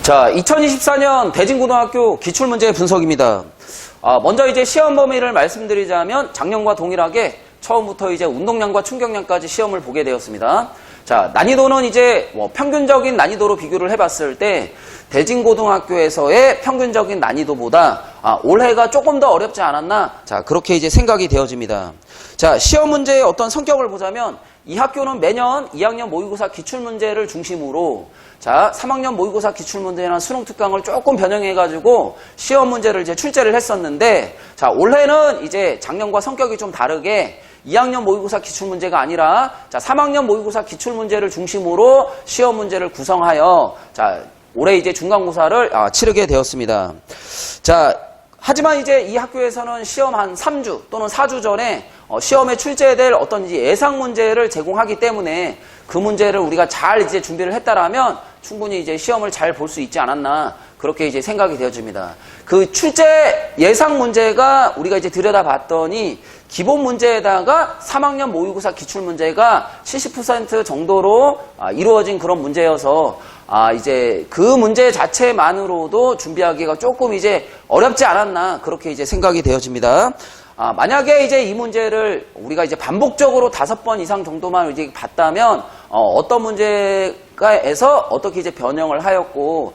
자, 2024년 대진고등학교 기출문제 분석입니다. 먼저 이제 시험 범위를 말씀드리자면 작년과 동일하게 처음부터 이제 운동량과 충격량까지 시험을 보게 되었습니다. 자, 난이도는 이제 평균적인 난이도로 비교를 해봤을 때 대진고등학교에서의 평균적인 난이도보다 올해가 조금 더 어렵지 않았나? 자, 그렇게 이제 생각이 되어집니다. 자, 시험 문제의 어떤 성격을 보자면 이 학교는 매년 2학년 모의고사 기출문제를 중심으로 자, 3학년 모의고사 기출문제나 수능 특강을 조금 변형해가지고 시험 문제를 이제 출제를 했었는데 자, 올해는 이제 작년과 성격이 좀 다르게 2학년 모의고사 기출문제가 아니라 자, 3학년 모의고사 기출문제를 중심으로 시험 문제를 구성하여 자, 올해 이제 중간고사를 치르게 되었습니다. 자, 하지만 이제 이 학교에서는 시험 한 3주 또는 4주 전에 시험에 출제될 어떤 예상 문제를 제공하기 때문에 그 문제를 우리가 잘 이제 준비를 했다라면 충분히 이제 시험을 잘 볼 수 있지 않았나 그렇게 이제 생각이 되어집니다. 그 출제 예상 문제가 우리가 이제 들여다봤더니 기본 문제에다가 3학년 모의고사 기출 문제가 70% 정도로 이루어진 그런 문제여서 이제 그 문제 자체만으로도 준비하기가 조금 이제 어렵지 않았나 그렇게 이제 생각이 되어집니다. 만약에 이제 이 문제를 우리가 이제 반복적으로 5번 이상 정도만 이제 봤다면 어떤 문제가에서 어떻게 이제 변형을 하였고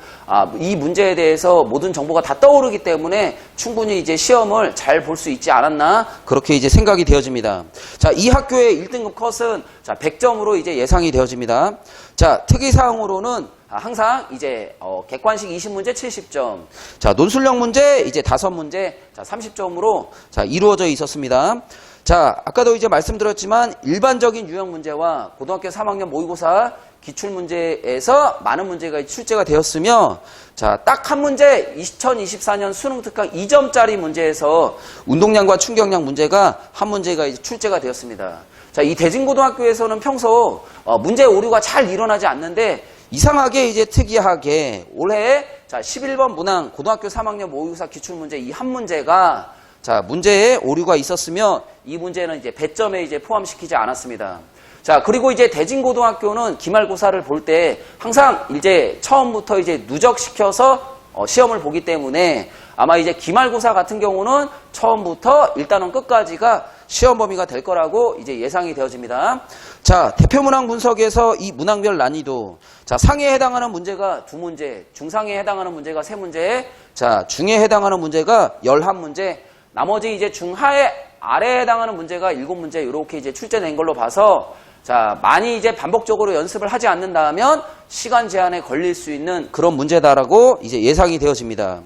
이 문제에 대해서 모든 정보가 다 떠오르기 때문에 충분히 이제 시험을 잘 볼 수 있지 않았나 그렇게 이제 생각이 되어집니다. 자, 이 학교의 1등급 컷은 자 100점으로 이제 예상이 되어집니다. 자, 특이사항으로는 항상 이제 객관식 20문제 70점, 자 논술형 문제 이제 5문제, 자 30점으로 자 이루어져 있었습니다. 자 아까도 이제 말씀드렸지만 일반적인 유형 문제와 고등학교 3학년 모의고사 기출 문제에서 많은 문제가 출제가 되었으며, 자 딱 한 문제 2024년 수능 특강 2점짜리 문제에서 운동량과 충격량 문제가 한 문제가 이제 출제가 되었습니다. 자 이 대진고등학교에서는 평소 문제 오류가 잘 일어나지 않는데. 이상하게 이제 특이하게 올해 자 11번 문항 고등학교 3학년 모의고사 기출문제 이 한 문제가 자 문제에 오류가 있었으며 이 문제는 이제 배점에 이제 포함시키지 않았습니다. 자 그리고 이제 대진고등학교는 기말고사를 볼 때 항상 이제 처음부터 이제 누적시켜서 시험을 보기 때문에 아마 이제 기말고사 같은 경우는 처음부터 일단은 끝까지가 시험 범위가 될 거라고 이제 예상이 되어집니다. 자, 대표 문항 분석에서 이 문항별 난이도. 자, 상해에 해당하는 문제가 2문제, 중상해에 해당하는 문제가 3문제, 자, 중해에 해당하는 문제가 11문제, 나머지 이제 중하에 아래에 해당하는 문제가 7문제, 이렇게 이제 출제된 걸로 봐서 자, 많이 이제 반복적으로 연습을 하지 않는다면 시간 제한에 걸릴 수 있는 그런 문제다라고 이제 예상이 되어집니다.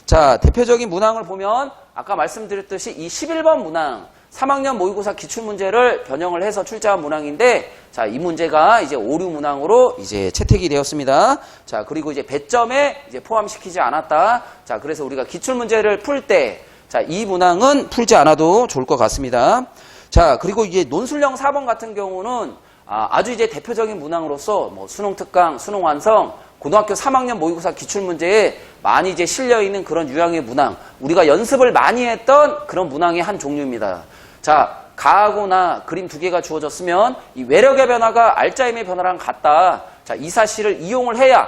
자, 대표적인 문항을 보면 아까 말씀드렸듯이 이 11번 문항 3학년 모의고사 기출문제를 변형을 해서 출제한 문항인데 자, 이 문제가 이제 오류 문항으로 이제 채택이 되었습니다. 자, 그리고 이제 배점에 이제 포함시키지 않았다. 자, 그래서 우리가 기출문제를 풀 때 자, 이 문항은 풀지 않아도 좋을 것 같습니다. 자, 그리고 이제 논술형 4번 같은 경우는 아주 이제 대표적인 문항으로서 뭐 수능 특강, 수능 완성, 고등학교 3학년 모의고사 기출문제에 많이 이제 실려있는 그런 유형의 문항, 우리가 연습을 많이 했던 그런 문항의 한 종류입니다. 자, 가하고나 그림 2개가 주어졌으면 이 외력의 변화가 알짜임의 변화랑 같다. 자, 이 사실을 이용을 해야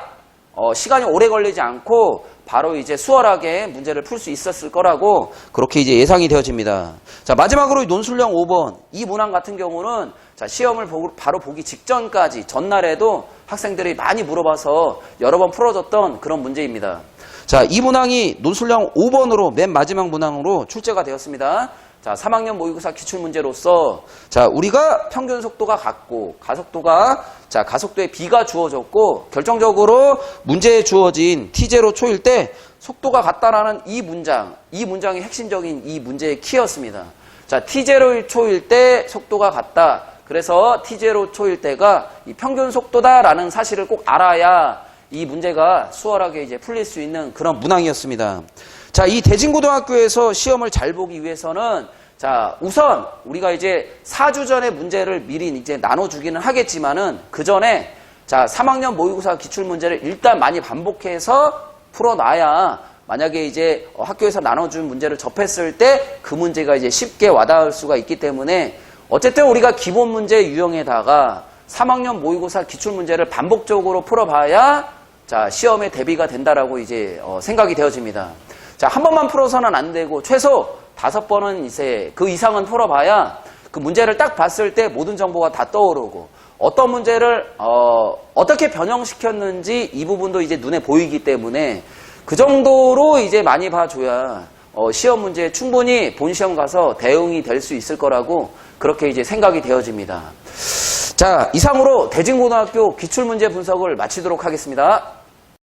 시간이 오래 걸리지 않고 바로 이제 수월하게 문제를 풀 수 있었을 거라고 그렇게 이제 예상이 되어집니다. 자, 마지막으로 논술형 5번. 이 문항 같은 경우는 자, 시험을 바로 보기 직전까지 전날에도 학생들이 많이 물어봐서 여러 번 풀어줬던 그런 문제입니다. 자, 이 문항이 논술형 5번으로 맨 마지막 문항으로 출제가 되었습니다. 자, 3학년 모의고사 기출문제로서 자, 우리가 평균 속도가 같고 가속도에 B가 주어졌고 결정적으로 문제에 주어진 T0 초일 때 속도가 같다라는 이 문장이 핵심적인 이 문제의 키였습니다. 자, T0 초일 때 속도가 같다. 그래서 T0 초일 때가 이 평균 속도다라는 사실을 꼭 알아야 이 문제가 수월하게 이제 풀릴 수 있는 그런 문항이었습니다. 자, 이 대진고등학교에서 시험을 잘 보기 위해서는 자, 우선 우리가 이제 4주 전에 문제를 미리 이제 나눠주기는 하겠지만은 그 전에 자, 3학년 모의고사 기출문제를 일단 많이 반복해서 풀어놔야 만약에 이제 학교에서 나눠준 문제를 접했을 때 그 문제가 이제 쉽게 와닿을 수가 있기 때문에 어쨌든 우리가 기본 문제 유형에다가 3학년 모의고사 기출문제를 반복적으로 풀어봐야 자, 시험에 대비가 된다라고 이제 생각이 되어집니다. 자, 한 번만 풀어서는 안 되고 최소 5번은 이제 그 이상은 풀어봐야 그 문제를 딱 봤을 때 모든 정보가 다 떠오르고 어떤 문제를 어떻게 변형시켰는지 이 부분도 이제 눈에 보이기 때문에 그 정도로 이제 많이 봐줘야 시험 문제에 충분히 본 시험 가서 대응이 될 수 있을 거라고 그렇게 이제 생각이 되어집니다. 자, 이상으로 대진고등학교 기출문제 분석을 마치도록 하겠습니다.